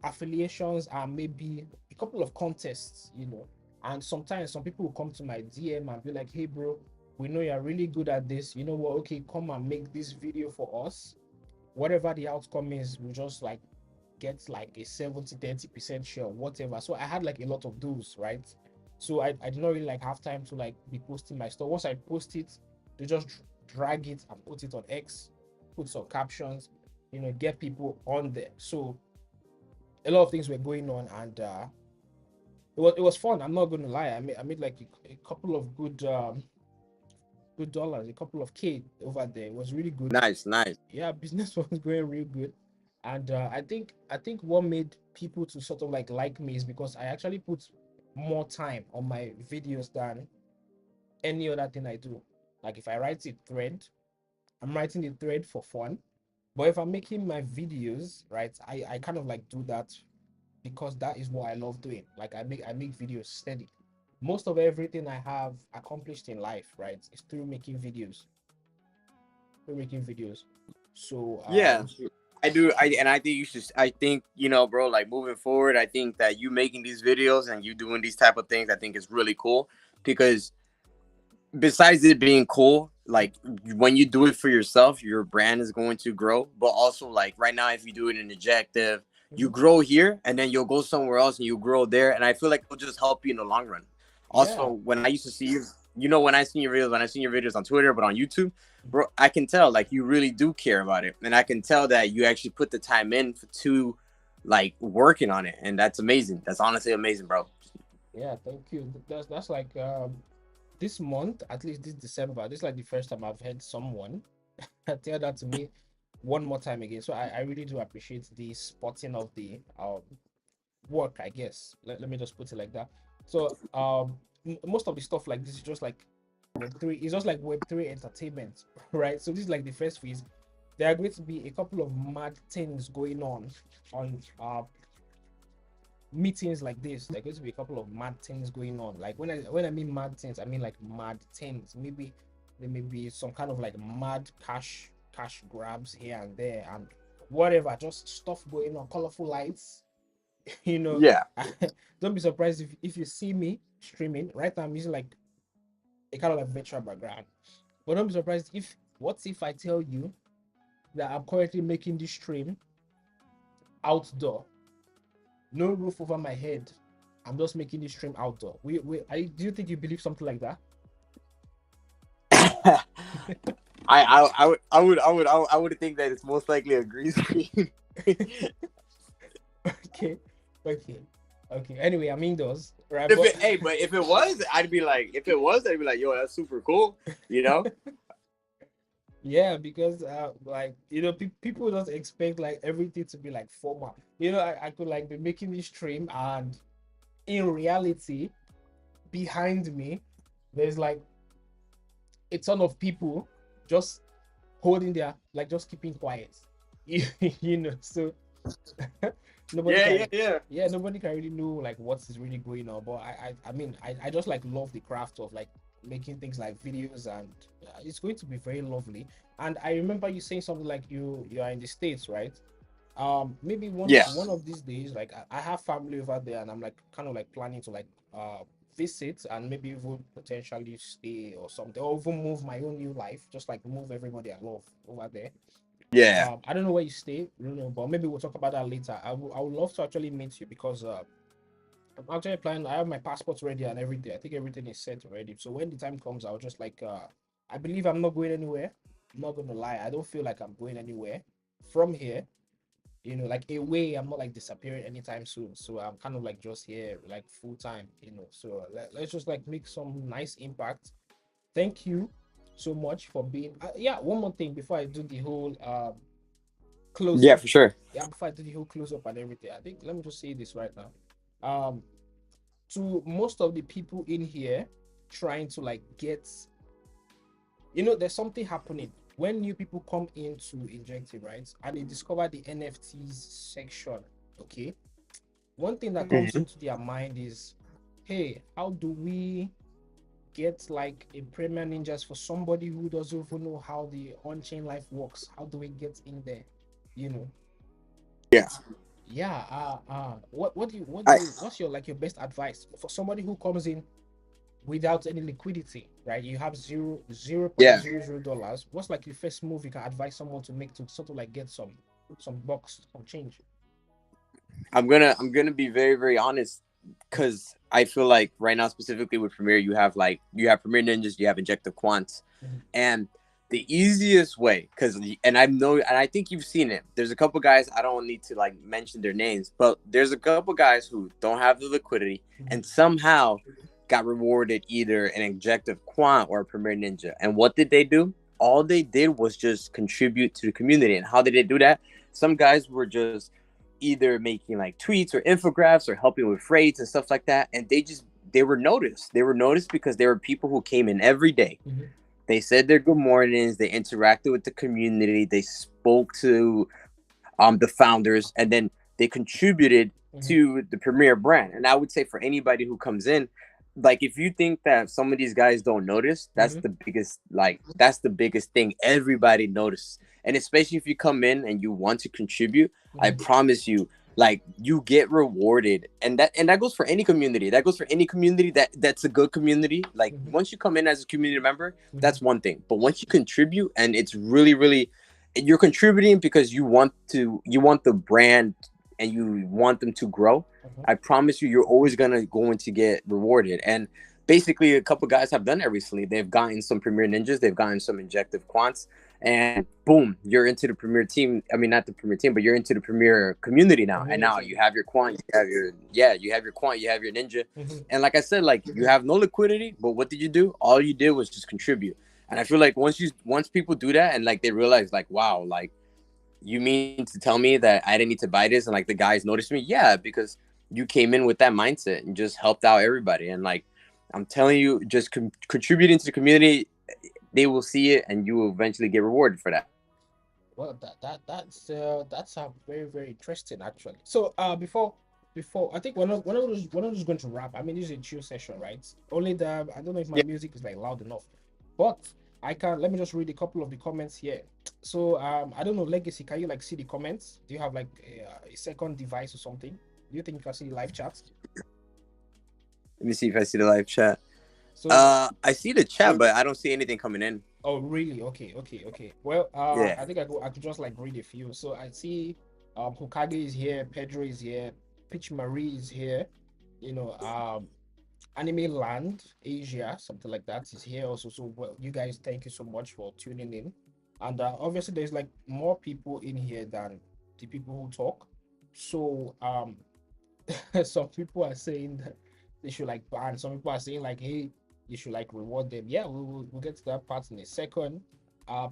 affiliations and maybe a couple of contests. And sometimes some people will come to my DM and be like, hey bro, we know you're really good at this, you know what, okay, come and make this video for us. Whatever the outcome is, we'll just like get like a 70-30% share, whatever. So I had like a lot of those, right? So I did not really like have time to like be posting my stuff. Once I post it, they just drag it and put it on X, put some captions, get people on there. So a lot of things were going on, and it was fun. I'm not going to lie. I made like a couple of good dollars, a couple of K over there. It was really good. nice, nice. Yeah, business was going real good. And I think what made people to sort of like me is because I actually put more time on my videos than any other thing I do. Like if I write a thread, I'm writing the thread for fun. But if I'm making my videos, right, I kind of like do that because that is what I love doing. Like I make videos steady. Most of everything I have accomplished in life, right, is through making videos. Through making videos. So Yeah, I do. I think you should. I think bro. Like moving forward, I think that you making these videos and you doing these type of things, I think is really cool because besides it being cool, like when you do it for yourself, your brand is going to grow. But also, like right now, if you do it in objective, you mhm. grow here and then you'll go somewhere else and you grow there. And I feel like it'll just help you in the long run. Also, Yeah. when I used to see you, when I seen your videos, when I seen your videos on Twitter, but on YouTube, bro, I can tell like you really do care about it, and I can tell that you actually put the time in to like working on it, and that's amazing. That's honestly amazing, bro. Yeah, thank you. That's like this month, at least this December, this is like the first time I've heard someone tell that to me one more time again. So I really do appreciate the spotting of the work, I guess. Let me just put it like that. So most of the stuff like this is just like Web3, it's just like Web3 entertainment, right? So this is like the first phase. There are going to be a couple of mad things going on meetings like this. There are going to be a couple of mad things going on. Like when I mean mad things, I mean like mad things. Maybe there may be some kind of like mad cash grabs here and there and whatever, just stuff going on, colorful lights. you know, Yeah. don't be surprised if you see me streaming. Right now I'm using like a kind of like virtual background. But don't be surprised if what if I tell you that I'm currently making this stream outdoor, no roof over my head. I'm just making this stream outdoor. Do you think you believe something like that? I would think that it's most likely a green screen. Okay, okay, okay. Anyway, I'm indoors, right? If But it, hey, but if it was, I'd be like, yo, that's super cool, you know? yeah, because like people just expect like everything to be like formal. I could like be making this stream, and in reality, behind me, there's like a ton of people just holding their like just keeping quiet. So nobody Yeah, yeah, can yeah. yeah, nobody can really know like what is really going on. But I just like love the craft of like making things like videos, and it's going to be very lovely. And I remember you saying something like you are in the States, right? Maybe Yeah. one of these days, like I have family over there, and I'm like kind of like planning to like visit, and maybe even potentially stay or something, or even move my own new life, just like move everybody I love over there. Yeah. I don't know where you stay, I don't know, but maybe we'll talk about that later. I would love to actually meet you, because I'm actually planning. I have my passport ready and everything. I think everything is set already. So when the time comes, I'll just like I believe I'm not going anywhere. I'm not gonna lie. I don't feel like I'm going anywhere from here. Like away. I'm not like disappearing anytime soon. So I'm kind of like just here, like full time. So let's just like make some nice impact. Thank you so much for being. Yeah, one more thing before I do the whole close Yeah, up. for sure. Yeah, before I do the whole close up and everything, I think let me just say this right now. Um, to most of the people in here trying to like get, there's something happening when new people come into Injective, right? And they discover the NFTs section. Okay. One thing that comes Mhm. into their mind is, hey, how do we get like a premier ninjas for somebody who doesn't even know how the on-chain life works? How do we get in there? You know, Yeah. yeah. I what's your like your best advice for somebody who comes in without any liquidity, right? You have zero point yeah. zero zero dollars. What's like the first move you can advise someone to make to sort of like get some bucks, some change? I'm gonna be very very honest, because I feel like right now specifically with Premiere, you have Premiere Ninjas, you have Injective Quants, Mhm. and the easiest way, and I think you've seen it. There's a couple guys, I don't need to like mention their names, but there's a couple guys who don't have the liquidity Mhm. and somehow got rewarded either an Injective Quant or a Premiere Ninja. And what did they do? All they did was just contribute to the community. And how did they do that? Some guys were just either making like tweets or infographics or helping with freights and stuff like that, and they were noticed. They were noticed because there were people who came in every day. Mhm. They said their good mornings, they interacted with the community, they spoke to the founders, and then they contributed Mhm. to the premier brand. And I would say for anybody who comes in, like if you think that some of these guys don't notice, Mhm. that's the biggest thing everybody notices. And especially if you come in and you want to contribute, I Mhm. promise you, like you get rewarded. And that goes for any community. That goes for any community that's a good community. Like Mhm. once you come in as a community member, Mhm. that's one thing. But once you contribute, and it's really really, you're contributing because you want the brand and you want them to grow. Mhm. I promise you, you're always going to get rewarded. And basically, a couple guys have done it recently. They've gotten some premier ninjas, they've gotten some injective quants, and boom, you're into the premier team. I mean, not the premier team, but you're into the premier community now. And now Community. you have your quant, you have your yeah, you have your quant, you have your ninja. Mhm. And like I said, like you have no liquidity, but what did you do? All you did was just contribute. And I feel like once people do that and like they realize like wow, like you mean to tell me that I didn't need to buy this and like the guys noticed me? Yeah, because you came in with that mindset and just helped out everybody. And like I'm telling you, just contributing to the community, they will see it and you will eventually get rewarded for that. Well, that's very very interesting actually. So before I think we're not just going to wrap. I mean, this is a chill session, right? Only the I don't know if my Yeah. music is like loud enough, but I can let me just read a couple of the comments here. So I don't know, Legacy, can you like see the comments? Do you have like a second device or something? Do you think you can see the live chat? Let me see if I see the live chat. So I see the chat, but I don't see anything coming in. oh, really? Okay, okay, okay. Well, Yeah. I think I could just like read a few. So I see Hokage is here, Pedro is here, Peach Marie is here, you know, Anime Land Asia, something like that, is here also. So, well, you guys, thank you so much for tuning in. And obviously, there's like more people in here than the people who talk. So, some people are saying that they should like ban. Some people are saying like, hey, you should like reward them. Yeah, we'll get to that part in a second.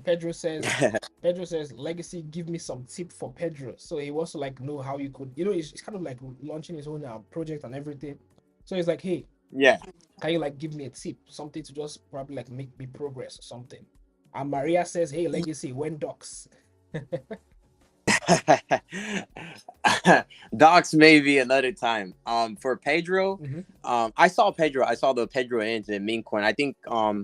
Pedro says, Legacy, give me some tip for Pedro. So he wants to like know how you could, it's kind of like launching his own project and everything. So he's like, hey, Yeah. can you like give me a tip, something to just probably like make me progress or something? And Maria says, hey, Legacy, when docs. Docs maybe another time. For Pedro, Mm-hmm. I saw Pedro. I saw the Pedro Inc. and Meme Coin. I think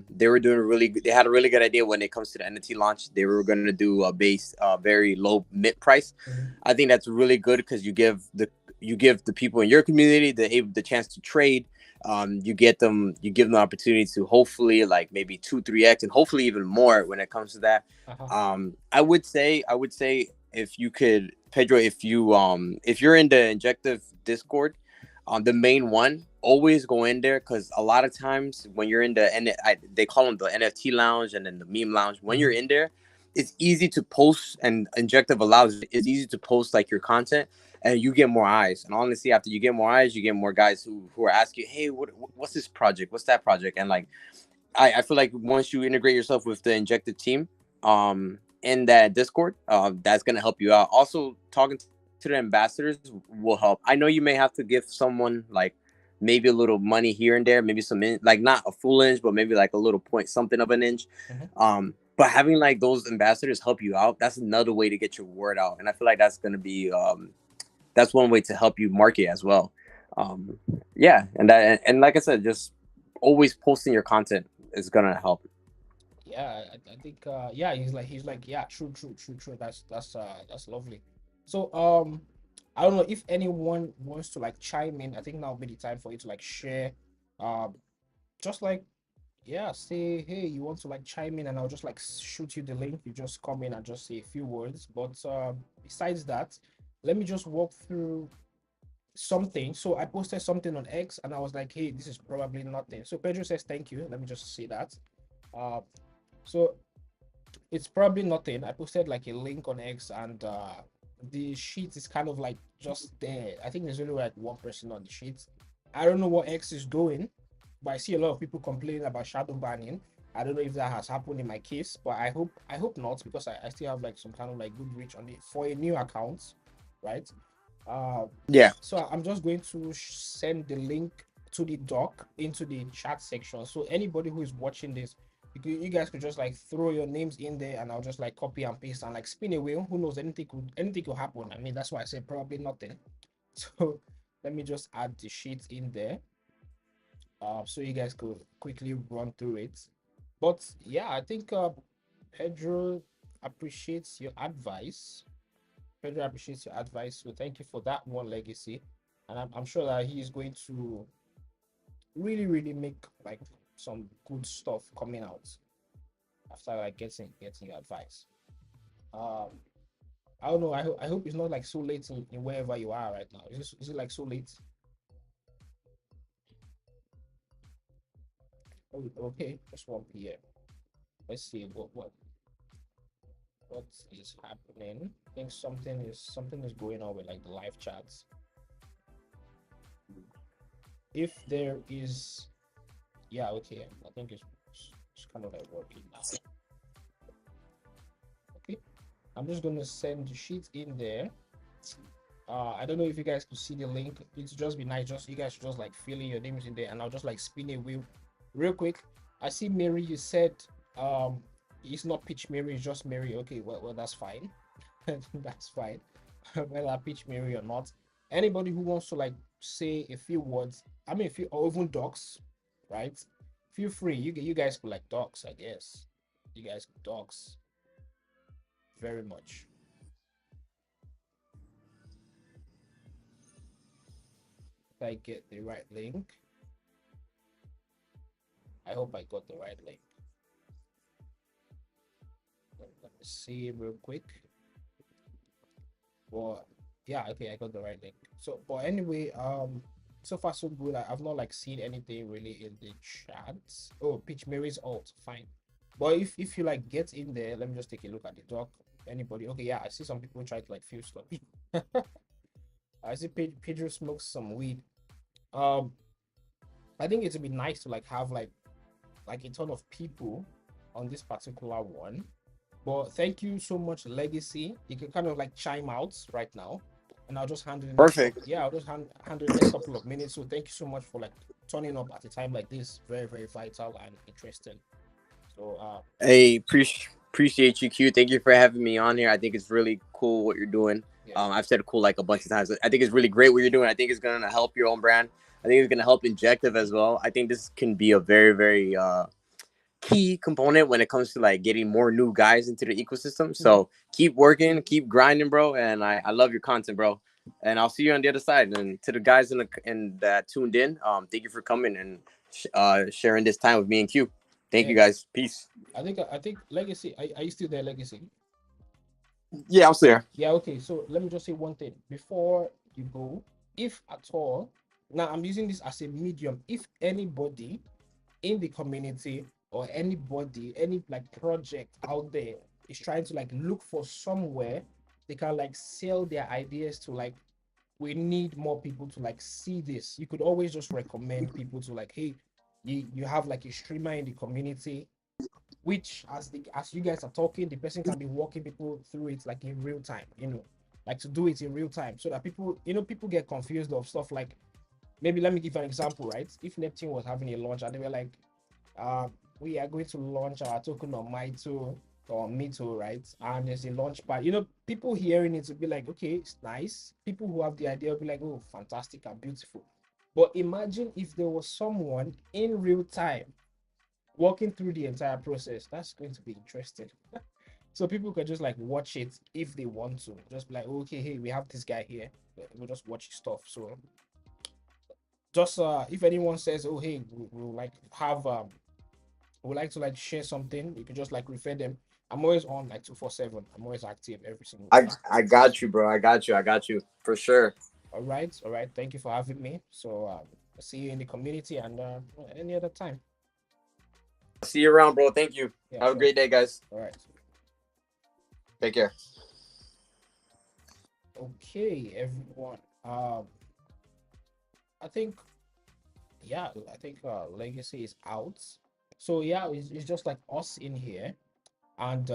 they were doing really good. They had a really good idea when it comes to the NFT launch. They were gonna do a base very low mid price. Mm-hmm. I think that's really good because you give the people in your community the chance to trade. You give them the opportunity to hopefully like maybe 2 3x and hopefully even more when it comes to that. Uh-huh. I would say if you could, Pedro, if you're in the Injective Discord, the main one, always go in there because a lot of times when you're in they call them the NFT lounge and then the meme lounge. When you're Mm-hmm. in there, it's easy to post, and Injective allows it's easy to post like your content, and you get more eyes. And honestly, after you get more eyes, you get more guys who are asking, hey, what's this project? What's that project? And like I feel like once you integrate yourself with the Injective team, in that Discord, that's gonna help you out. Also, talking to the ambassadors will help. I know you may have to give someone like maybe a little money here and there, maybe like not a full inch, but maybe like a little point something of an inch. Mm-hmm. But having like those ambassadors help you out, that's another way to get your word out, and I feel like that's gonna be that's one way to help you market as well. Um, yeah, and like I said, just always posting your content is gonna help. Yeah, I think yeah, he's like yeah, true. That's lovely. So I don't know if anyone wants to like chime in. I think now would be the time for you to like share um just like yeah, say hey, you want to like chime in and I'll just like shoot you the link. You just come in and just say a few words. But besides that, let me just walk through something. So I posted something on X and I was like, hey, this is probably nothing. So Pedro says thank you. Let me just say that. Uh so it's probably nothing. I posted like a link on X and the sheet is kind of like just there. I think there's only like one person on the sheet. I don't know what X is doing, but I see a lot of people complaining about shadow banning. I don't know if that has happened in my case, but I hope not because I still have like some kind of like good reach on it for a new account, right? Uh, Yeah. so I'm just going to send the link to the doc into the chat section. So anybody who is watching this, you guys could just like throw your names in there, and I'll just like copy and paste and like spin a wheel. Who knows? Anything could happen. I mean, that's why I said probably nothing. So let me just add the sheet in there, so you guys could quickly run through it. But yeah, I think Pedro appreciates your advice. Pedro appreciates your advice. So thank you for that one, Legacy. And I'm sure that he is going to really make like some good stuff coming out after like getting your advice. Um, I don't know. I hope it's not like so late in wherever you are right now. Is it like so late? Oh, okay, just 1 p.m. Let's see what is happening. I think something is going on with like the live chats. If there is, yeah, okay. I think it's kind of like working now. Okay, I'm just gonna send the sheet in there. I don't know if you guys could see the link. It'd just be nice. Just you guys should just like fill in your names in there, and I'll just like spin a wheel real quick. I see Mary. You said it's not Pitch Mary, it's just Mary. Okay, well that's fine. That's fine. Whether I Pitch Mary or not. Anybody who wants to like say a few words, I mean, a few or even docs, right? Feel free. You guys could like docs, I guess. You guys could docs very much. If I get the right link. I hope I got the right link. Let me see real quick. Well, yeah, okay, I got the right link. So, but anyway, So far so good. I've not like seen anything really in the chat. Oh, Pitch Mary's alt, fine. But if you like get in there, let me just take a look at the doc. Anybody? Okay, yeah, I see some people try to like feel stuff. I see Pedro smokes some weed. Um, I think it would be nice to like have like a ton of people on this particular one. But thank you so much, Legacy. You can kind of like chime out right now, and I'll just handle the next couple. Perfect. Yeah, I'll just handle the next couple of minutes. So thank you so much for like turning up at a time like this. Very very vital and interesting. So Hey, appreciate you, Q. Thank you for having me on here. I think it's really cool what you're doing. yeah, I've said cool like a bunch of times. I think it's really great what you're doing. I think it's gonna help your own brand. I think it's gonna help Injective as well. I think this can be a very, very key component when it comes to like getting more new guys into the ecosystem. So keep working, keep grinding, bro. And I love your content, bro. And I'll see you on the other side. And to the guys in that tuned in, thank you for coming and sharing this time with me and Q. Thank yeah. you guys. Peace. I think Legacy. Are you still there, Legacy? Yeah, I'm still here. Yeah. Okay. So let me just say one thing before you go. If at all, now I'm using this as a medium. If anybody in the community or anybody, any like project out there is trying to like look for somewhere they can like sell their ideas to, like we need more people to like see this. You could always just recommend people to like, hey, you have like a streamer in the community, which as you guys are talking, the person can be walking people through it like in real time, like to do it in real time so that people, people get confused of stuff like, maybe let me give an example, right? If Neptune was having a launch and they were like, uh, we are going to launch our token on my tool or me too, right? And there's a launch pad. People hearing it will be like, okay, it's nice. People who have the idea will be like, oh, fantastic and beautiful. But imagine if there was someone in real time walking through the entire process. That's going to be interesting. So people can just like watch it if they want to. Just be like, okay, hey, we have this guy here. We'll just watch his stuff. So just if anyone says, oh, hey, we'll like have would like to like share something, you can just like refer them. I'm always on like 247. I'm always active every single I day. I got you, bro. I got you for sure. All right. Thank you for having me. So I'll see you in the community and any other time. See you around, bro. Thank you. Yeah, Have a sure. great day, guys. All right. Take care. Okay, everyone. I think yeah, I think Legacy is out. So yeah, it's just like us in here, and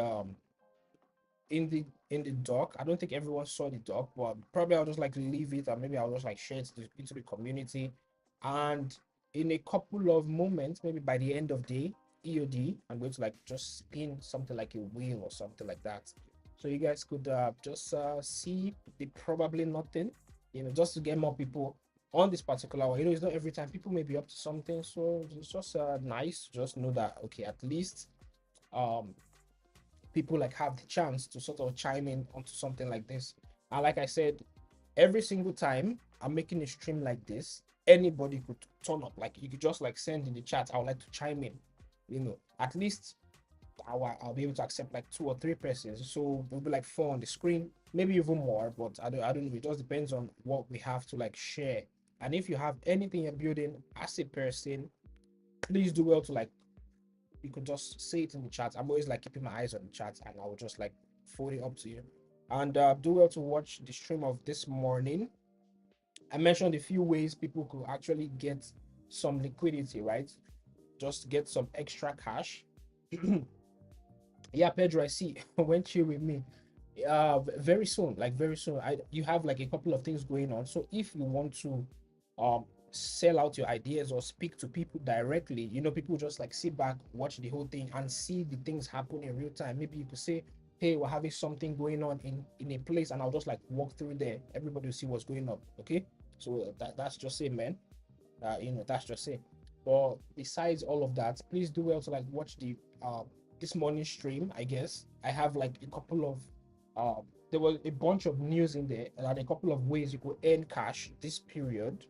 in the doc. I don't think everyone saw the doc, but probably I'll just like leave it and maybe I'll just like share it into the community. And in a couple of moments, maybe by the end of day EOD, I'm going to like just spin something like a wheel or something like that. So you guys could just see the probably nothing, just to get more people on this particular one. It's not every time people may be up to something, so it's just nice to just know that okay, at least um people like have the chance to sort of chime in onto something like this. And like I said, every single time I'm making a stream like this, anybody could turn up. Like you could just like send in the chat, I would like to chime in. At least I'll be able to accept like 2 or 3 persons. So there'll be like 4 on the screen, maybe even more, but I don't know. It just depends on what we have to like share. And if you have anything you're building as a person, please do well to like you could just say it in the chat. I'm always like keeping my eyes on the chat and I will just like forward it up to you. And do well to watch the stream of this morning. I mentioned a few ways people could actually get some liquidity, right? Just get some extra cash. Yeah, Pedro, I see. Went you with me. Very soon, like very soon. You have like a couple of things going on. So if you want to um sell out your ideas or speak to people directly, people just like sit back, watch the whole thing and see the things happen in real time. Maybe you could say, hey, we're having something going on in a place, and I'll just like walk through there. Everybody will see what's going on. Okay. So that's just it, man. That's just it. But besides all of that, please do well to like watch the this morning stream. I guess I have like a couple of there was a bunch of news in there and a couple of ways you could earn cash this period.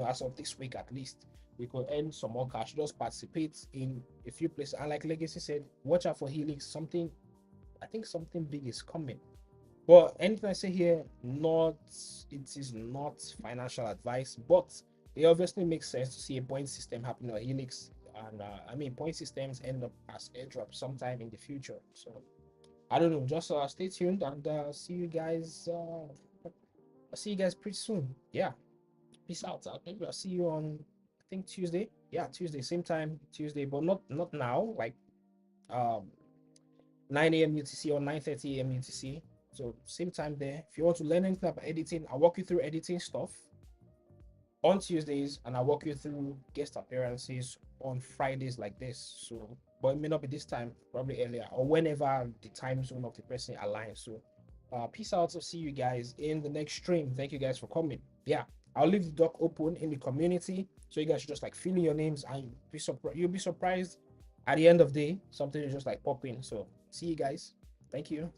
As of this week at least, we could earn some more cash. Just participate in a few places. And like Legacy said, watch out for Helix. I think something big is coming. But anything I say here, it is not financial advice, but it obviously makes sense to see a point system happening on Helix. And I mean, point systems end up as airdrops sometime in the future. So I don't know. Just stay tuned and see you guys. I'll see you guys pretty soon. Yeah, peace out. Maybe I'll see you on, I think Tuesday. Yeah, Tuesday, same time Tuesday, but not now. Like um 9 a.m. UTC or 9:30 a.m. UTC. So same time there. If you want to learn anything about editing, I'll walk you through editing stuff on Tuesdays, and I'll walk you through guest appearances on Fridays like this. So, but it may not be this time, probably earlier or whenever the time zone of the person aligns. So, peace out. So, see you guys in the next stream. Thank you guys for coming. Yeah, I'll leave the doc open in the community, so you guys should just like fill in your names and be surprised. You'll be surprised at the end of the day, something is just like pop in. So, see you guys. Thank you.